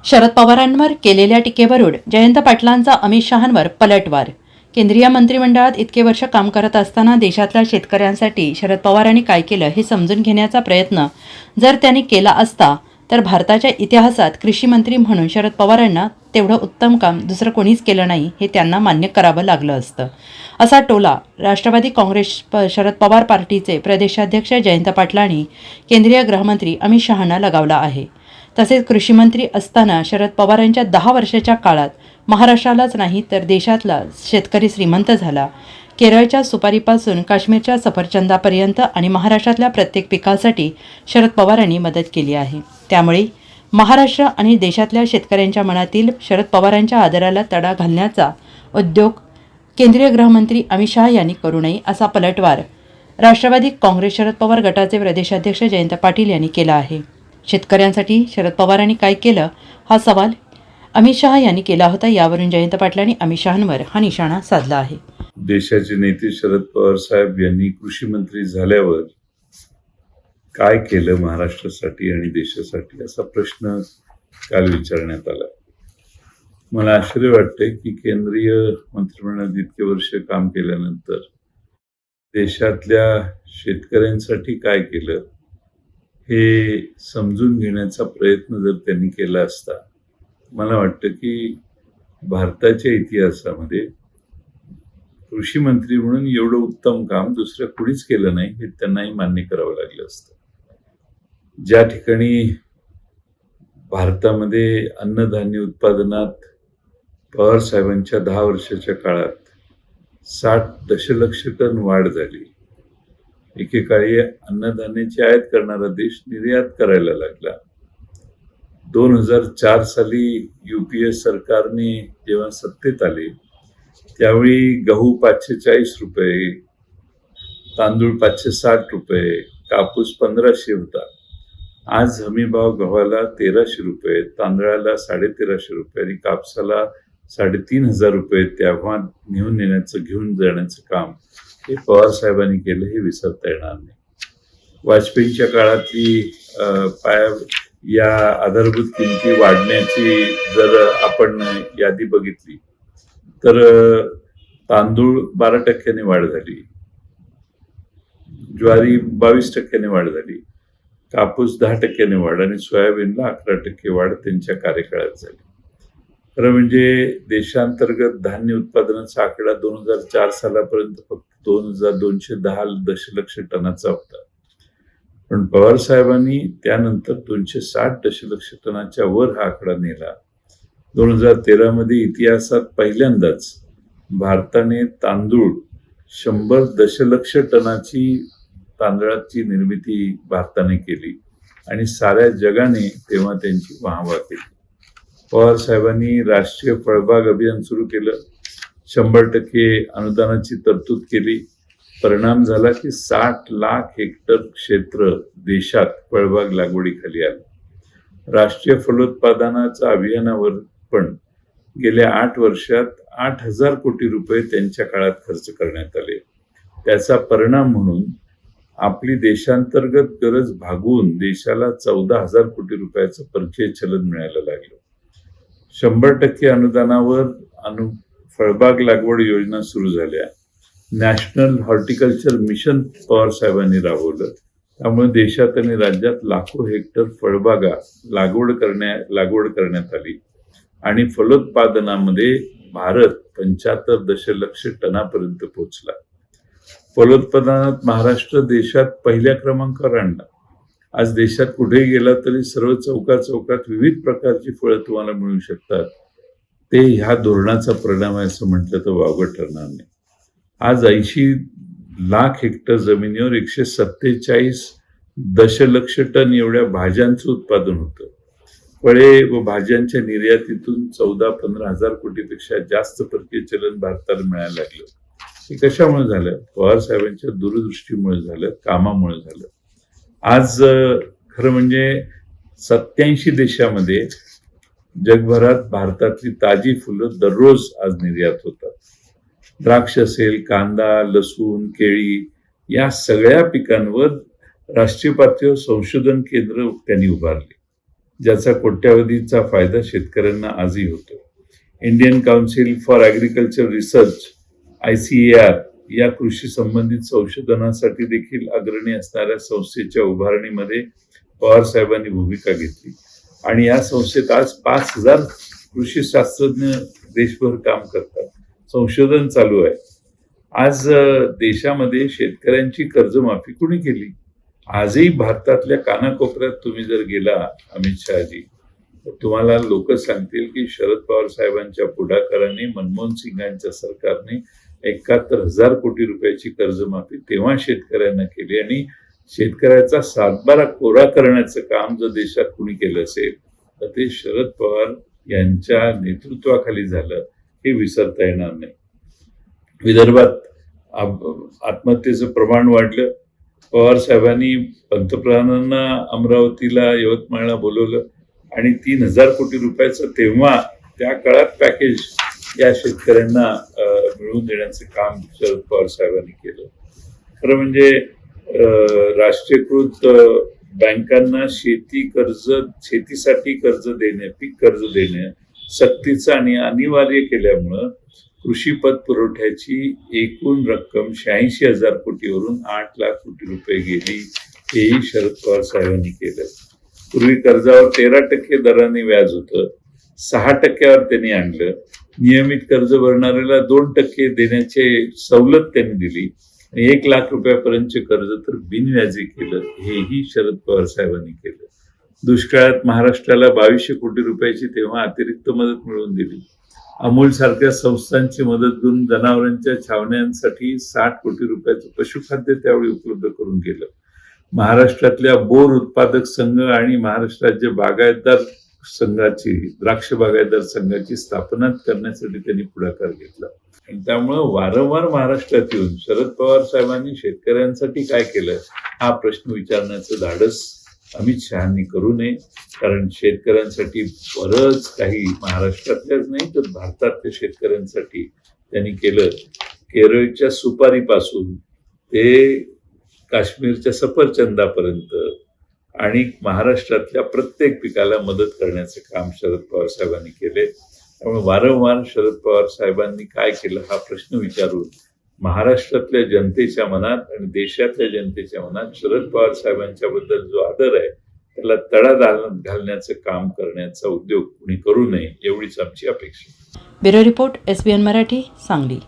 शरद पवारांवर केलेल्या टीकेवरून जयंत पाटलांचा अमित शहांवर पलटवार. केंद्रीय मंत्रिमंडळात इतके वर्ष काम करत असताना देशातल्या शेतकऱ्यांसाठी शरद पवारांनी काय केलं हे समजून घेण्याचा प्रयत्न जर त्यांनी केला असता तर भारताच्या इतिहासात कृषी मंत्री म्हणून शरद पवारांना तेवढं उत्तम काम दुसरं कोणीच केलं नाही हे त्यांना मान्य करावं लागलं असतं, असा टोला राष्ट्रवादी काँग्रेस शरद पवार पार्टीचे प्रदेशाध्यक्ष जयंत पाटलांनी केंद्रीय गृहमंत्री अमित शहांना लगावला आहे. तसेच कृषी मंत्री असताना शरद पवारांच्या 10 वर्षाच्या काळात महाराष्ट्रालाच नाही तर देशातला शेतकरी श्रीमंत झाला. केरळच्या सुपारीपासून काश्मीरच्या सफरचंदापर्यंत आणि महाराष्ट्रातल्या प्रत्येक पिकासाठी शरद पवारांनी मदत केली आहे. त्यामुळे महाराष्ट्र आणि देशातल्या शेतकऱ्यांच्या मनातील शरद पवारांच्या आदराला तडा घालण्याचा उद्योग केंद्रीय गृहमंत्री अमित शहा यांनी करू नये, असा पलटवार राष्ट्रवादी काँग्रेस शरद पवार गटाचे प्रदेशाध्यक्ष जयंत पाटील यांनी केला आहे. शेतकऱ्यांसाठी शरद पवारांनी काय केलं हा सवाल अमित शहा यांनी केला होता. यावरून जयंत पाटलांनी अमित शहांवर हा निशाणा साधला आहे. देशाचे नेते शरद पवार साहेब यांनी कृषी मंत्री झाल्यावर काय केलं महाराष्ट्रासाठी आणि देशासाठी, असा प्रश्न काल विचारण्यात आला. मला आश्चर्य वाटते की केंद्रीय मंत्रिमंडळात इतके वर्ष काम केल्यानंतर देशातल्या शेतकऱ्यांसाठी काय केलं हे समजून घेण्याचा प्रयत्न जर त्यांनी केला असता, मला वाटतं की भारताच्या इतिहासामध्ये कृषी मंत्री म्हणून एवढं उत्तम काम दुसरं कुणीच केलं नाही हे त्यांनाही मान्य करावं लागलं असतं. ज्या ठिकाणी भारतामध्ये अन्नधान्य उत्पादनात पवार साहेबांच्या 10 वर्षाच्या काळात 60 दशलक्ष टन वाढ झाली. एकेकाळी अन्नधान्याची आयात करणारा देश निर्यात करायला लागला. 2004 साली UPA सरकारने जेव्हा सत्तेत आले त्यावेळी गहू 540 रुपये, तांदूळ 560 रुपये, कापूस 1500 होता. आज हमीभाव गव्हाला 1300 रुपये, तांदळाला 1350 रुपये आणि कापसाला 3500 रुपये तेव्हा घेऊन जाण्याचं काम हे पवार साहेबांनी केलं, हे विसरता येणार नाही. वाजपेयींच्या काळातली या आधारभूत किमती वाढण्याची जर आपण यादी बघितली तर तांदूळ 12% वाढ झाली, ज्वारी 22% वाढ झाली, कापूस 10% वाढ आणि सोयाबीनला 11% वाढ त्यांच्या कार्यकाळात झाली. खरं म्हणजे देशांतर्गत धान्य उत्पादनाचा आकडा 2004 सालापर्यंत फक्त 2210 दशलक्ष टनाचा होता. पण पवार साहेबांनी त्यानंतर 260 दशलक्ष टनाच्या वर हा आकडा नेला. 2013 मध्ये इतिहासात पहिल्यांदाच भारताने तांदूळ 100 दशलक्ष टनाची तांदळाची निर्मिती भारताने केली आणि साऱ्या जगाने तेव्हा त्यांची वाहवा केली. पवार साहेबांनी राष्ट्रीय फळबाग अभियान सुरू केलं, 100% अनुदानाची तरतूद केली. परिणाम झाला की 60 लाख हेक्टर क्षेत्र देशात फळबाग लागवडीखाली आलं. राष्ट्रीय फलोत्पादनाच्या अभियानावर पण गेल्या 8 वर्षात 8,000 कोटी रुपये त्यांच्या काळात खर्च करण्यात आले. त्याचा परिणाम म्हणून आपली देशांतर्गत गरज भागवून देशाला 14,000 कोटी रुपयाचं परकीय चलन मिळायला लागलं. 100% अनुदानावर फळबाग लागवड योजना सुरू झाल्या. नॅशनल हॉर्टिकल्चर मिशन पवार साहेबांनी राबवलं. त्यामुळे देशात आणि राज्यात लाखो हेक्टर फळबागा लागवड करण्यात आली आणि फलोत्पादनामध्ये भारत 75 दशलक्ष टनापर्यंत पोहोचला. फलोत्पादनात महाराष्ट्र देशात पहिल्या क्रमांकावर आणला. आज देशात कुठे गेला तरी सर्व चौकात विविध प्रकारची फळं तुम्हाला मिळू शकतात. ते ह्या धोरणाचा परिणाम आहे असं म्हटलं तर वावगं ठरणार नाही. आज 80 लाख हेक्टर जमिनीवर 147 दशलक्ष टन एवढ्या भाज्यांचं उत्पादन होतं. फळे व भाज्यांच्या निर्यातीतून 14-15 हजार कोटीपेक्षा जास्त परकीय चलन भारताला मिळायला लागलं. हे कशामुळे झालं? पवार साहेबांच्या दूरदृष्टीमुळे झालं, कामामुळे झालं. आज खरं म्हणजे 87 देशामध्ये जगभरात भारतातली ताजी फुलं दररोज आज निर्यात होतात. द्राक्ष असेल, कांदा, लसूण, केळी या सगळ्या पिकांवर राष्ट्रीय पातळीवर संशोधन केंद्र त्यांनी उभारले. ज्याचा कोट्यावधीचा फायदा शेतकऱ्यांना आजही होतो. Indian council for agriculture research ICAR या कृषी संबंधित संशोधनासाठी देखील अग्रणी असणाऱ्या संस्थेच्या उभारणीमध्ये पवार साहेबांनी भूमिका घेतली आणि या संस्थेत आज 5,000 कृषी शास्त्रज्ञ देशभर काम करतात. संशोधन चालू आहे. आज देशामध्ये शेतकऱ्यांची कर्जमाफी कुणी केली? आजही भारतातल्या कानाकोपऱ्यात तुम्ही जर गेला अमित शहाजी, तर तुम्हाला लोक सांगतील की शरद पवार साहेबांच्या पुढाकाराने, मनमोहन सिंगांच्या सरकारने 71,000 कोटी रुपयाची कर्जमाफी तेव्हा शेतकऱ्यांना केली आणि शेतकऱ्याचा सातबारा कोरा करण्याचं काम जर देशात कुणी केलं असेल तर ते शरद पवार यांच्या नेतृत्वाखाली झालं, हे विसरता येणार नाही. विदर्भात आत्महत्येचं प्रमाण वाढलं. पवार साहेबांनी पंतप्रधानांना अमरावतीला, यवतमाळला बोलवलं आणि 3,000 कोटी रुपयाचं तेव्हा त्या काळात पॅकेज या शेतकऱ्यांना मिळवून देण्याचं काम शरद पवार साहेबांनी केलं. खरं म्हणजे राष्ट्रीयकृत बँकांना शेतीसाठी कर्ज देणे, पीक कर्ज देणे सक्तीचं आणि अनिवार्य केल्यामुळं कृषी पत पुरवठ्याची एकूण रक्कम 86,000 कोटीवरून 8 लाख कोटी रुपये गेली. हेही शरद पवार साहेबांनी केलं. पूर्वी कर्जावर 13% दराने व्याज होतं, 6% त्यांनी आणलं. नियमित कर्ज भरणाऱ्याला 2% देण्याचे सवलत त्यांनी दिली आणि 1 लाख रुपयापर्यंतचे कर्ज तर बिनव्याजी केलं. हेही शरद पवार साहेबांनी केलं. दुष्काळात महाराष्ट्राला 2200 कोटी रुपयाची तेव्हा अतिरिक्त मदत मिळवून दिली. अमूल सारख्या संस्थांची मदत घेऊन जनावरांच्या छावण्यांसाठी 60 कोटी रुपयाचं पशुखाद्य त्यावेळी उपलब्ध करून गेलं. महाराष्ट्रातल्या बोर उत्पादक संघ आणि महाराष्ट्र राज्य बागायतदार संघाची, द्राक्ष बागायतदार संघाची स्थापना करण्यासाठी त्यांनी पुढाकार घेतला. आणि त्यामुळं वारंवार महाराष्ट्रात येऊन शरद पवार साहेबांनी शेतकऱ्यांसाठी काय केलं हा प्रश्न विचारण्याचं धाडस अमित शहांनी करू नये. कारण शेतकऱ्यांसाठी बरंच काही महाराष्ट्रातल्याच नाही तर भारतातल्या शेतकऱ्यांसाठी त्यांनी केलं. केरळच्या सुपारीपासून ते काश्मीरच्या सफरचंदापर्यंत आणि महाराष्ट्रातल्या प्रत्येक पिकाला मदत करण्याचं काम शरद पवार साहेबांनी केले. त्यामुळे वारंवार शरद पवार साहेबांनी काय केलं हा प्रश्न विचारून महाराष्ट्रातल्या जनतेच्या मनात आणि देशातल्या जनतेच्या मनात शरद पवार साहेबांच्या बद्दल जो आदर आहे त्याला तडा घालण्याचं काम करण्याचा उद्योग कुणी करू नये एवढीच आमची अपेक्षा. Bureau report, SBN Marathi, Sangli.